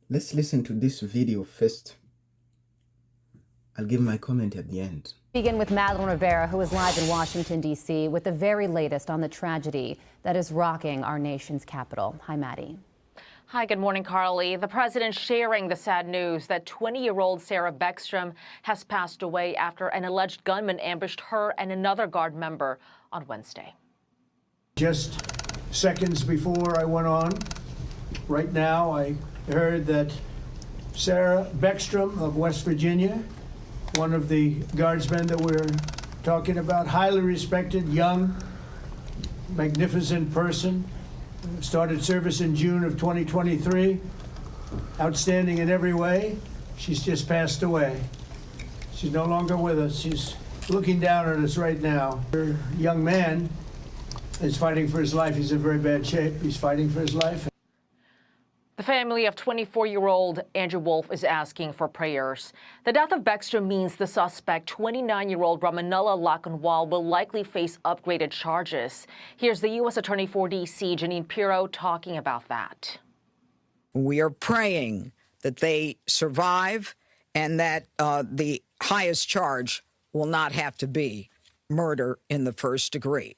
Let's listen to this video first. I'll give my comment at the end. Begin with Madeline Rivera, who is live in Washington, D.C. with the very latest on the tragedy that is rocking our nation's capital. Hi, Maddie. Hi, good morning, Carly. The president sharing the sad news that 20-year-old Sarah Beckstrom has passed away after an alleged gunman ambushed her and another Guard member on Wednesday. Just seconds before I went on, right now, I heard that Sarah Beckstrom of West Virginia, one of the Guardsmen that we're talking about, highly respected, young, magnificent person, started service in June of 2023, outstanding in every way. She's just passed away. She's no longer with us. She's looking down at us right now. Her young man is fighting for his life. He's in very bad shape. He's fighting for his life. The family of 24-year-old Andrew Wolf is asking for prayers. The death of Beckstrom means the suspect, 29-year-old Ramanullah Lakanwal, will likely face upgraded charges. Here's the U.S. Attorney for D.C., Janine Pirro, talking about that. We are praying that they survive and that the highest charge will not have to be murder in the first degree.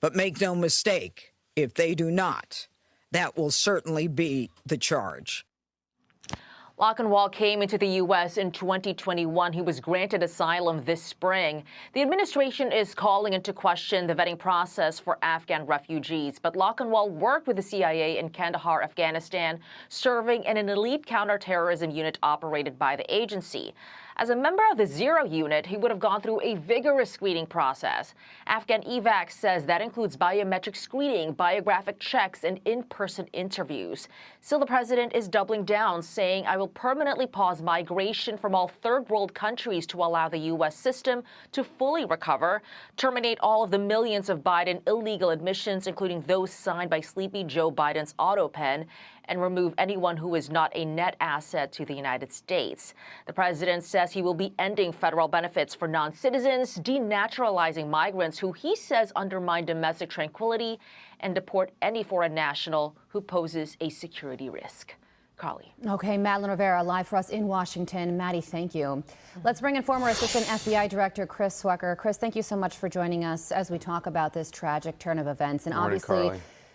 But make no mistake, if they do not, that will certainly be the charge. Lakanwal came into the U.S. in 2021. He was granted asylum this spring. The administration is calling into question the vetting process for Afghan refugees. But Lakanwal worked with the CIA in Kandahar, Afghanistan, serving in an elite counterterrorism unit operated by the agency. As a member of the Zero Unit, he would have gone through a vigorous screening process. Afghan evac says that includes biometric screening, biographic checks, and in-person interviews. Still, the president is doubling down, saying, "I will permanently pause migration from all third-world countries to allow the U.S. system to fully recover, terminate all of the millions of Biden illegal admissions, including those signed by Sleepy Joe Biden's auto pen, and remove anyone who is not a net asset to the United States." The president says he will be ending federal benefits for non-citizens, denaturalizing migrants who he says undermine domestic tranquility, and deport any foreign national who poses a security risk. Carly. Okay, Madeline Rivera live for us in Washington. Maddie, thank you. Let's bring in former Assistant FBI Director Chris Swecker. Chris, thank you so much for joining us as we talk about this tragic turn of events. And obviously,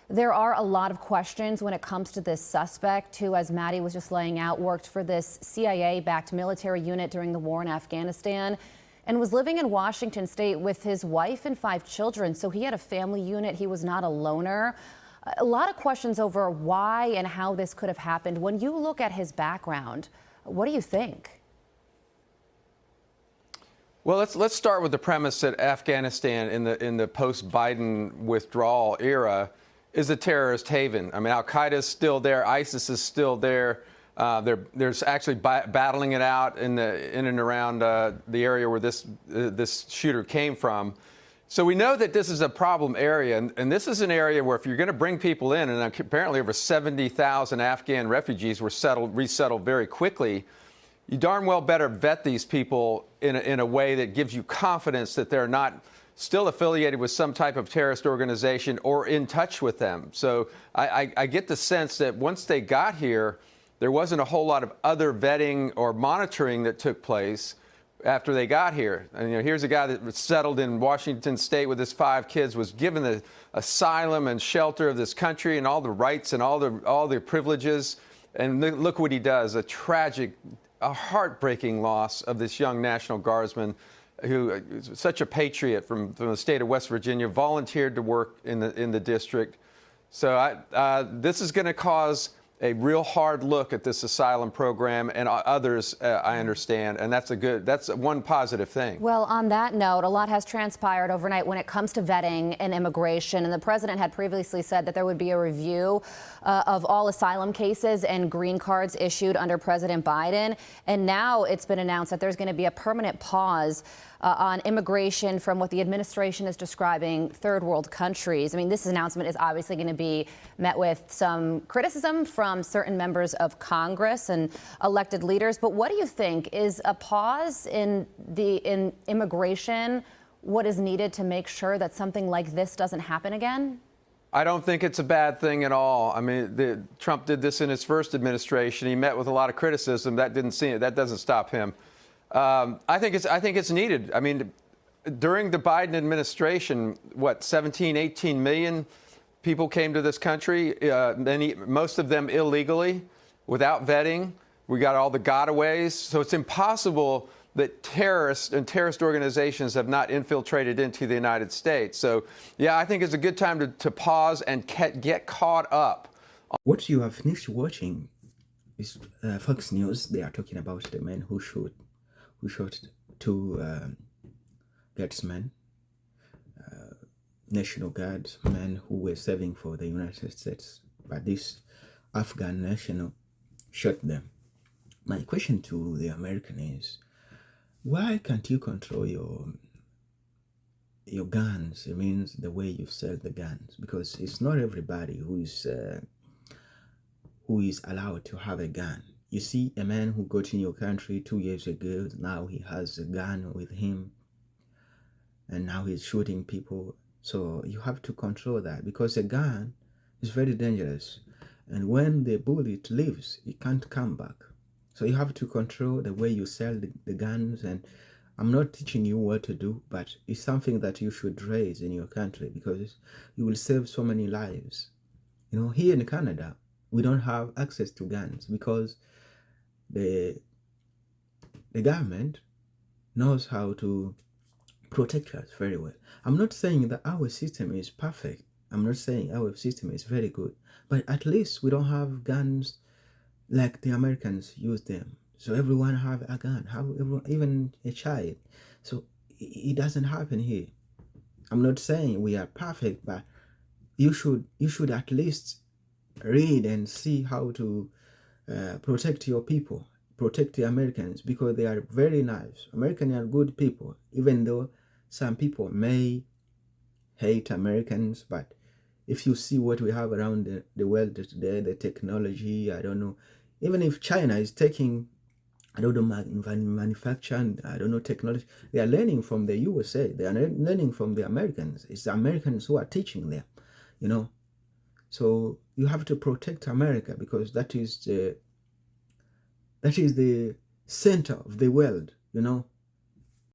there are a lot of questions when it comes to this suspect who, as Maddie was just laying out, worked for this CIA-backed military unit during the war in Afghanistan and was living in Washington State with his wife and 5 children. So he had a family unit. He was not a loner. A lot of questions over why and how this could have happened. When you look at his background, what do you think? Well, let's start with the premise that Afghanistan in the post-Biden withdrawal era is a terrorist haven. I mean, Al-Qaeda is still there, ISIS is still there. There's actually battling it out in and around the area where this shooter came from. So we know that this is a problem area, and this is an area where if you're going to bring people in, and apparently over 70,000 Afghan refugees were resettled very quickly, you darn well better vet these people in a way that gives you confidence that they're not still affiliated with some type of terrorist organization or in touch with them. So I get the sense that once they got here, there wasn't a whole lot of other vetting or monitoring that took place after they got here. And, here's a guy that was settled in Washington State with his 5 kids, was given the asylum and shelter of this country and all the rights and all the privileges. And look what he does, a heartbreaking loss of this young National Guardsman who is such a patriot from the state of West Virginia, volunteered to work in the district. So this is going to cause a real hard look at this asylum program and others, I understand, and that's one positive thing. Well, on that note, a lot has transpired overnight when it comes to vetting and immigration, and the president had previously said that there would be a review of all asylum cases and green cards issued under President Biden, and now it's been announced that there's going to be a permanent pause on immigration from what the administration is describing third world countries. I mean, this announcement is obviously going to be met with some criticism from certain members of Congress and elected leaders. But what do you think? Is a pause in immigration what is needed to make sure that something like this doesn't happen again? I don't think it's a bad thing at all. I mean, Trump did this in his first administration. He met with a lot of criticism. That doesn't stop him. I think it's needed. I mean, during the Biden administration, 17, 18 million people came to this country, most of them illegally, without vetting. We got all the gotaways. So it's impossible that terrorists and terrorist organizations have not infiltrated into the United States. So, yeah, I think it's a good time to pause and get caught up. What you have finished watching is Fox News. They are talking about the man who shot two guardsmen, National Guards men who were serving for the United States. But this Afghan national shot them. My question to the American is, why can't you control your guns? It means the way you sell the guns, because it's not everybody who is allowed to have a gun. You see a man who got in your country 2 years ago, now he has a gun with him, and now he's shooting people. So you have to control that, because a gun is very dangerous, and when the bullet leaves, it can't come back. So you have to control the way you sell the guns. And I'm not teaching you what to do, but it's something that you should raise in your country, because you will save so many lives. You know, here in Canada, we don't have access to guns because the government knows how to protect us very well. I'm not saying that our system is perfect. I'm not saying our system is very good, but at least we don't have guns like the Americans use them. So everyone have a gun, even a child. So it doesn't happen here. I'm not saying we are perfect, but you should at least read and see how to protect your people, protect the Americans, because they are very nice. Americans are good people, even though some people may hate Americans. But if you see what we have around the world today, the technology, I don't know, even if China is taking, I don't know, manufacturing, I don't know, technology, they are learning from the USA, they are learning from the Americans. It's the Americans who are teaching them, you know. So you have to protect America, because that is the center of the world, you know.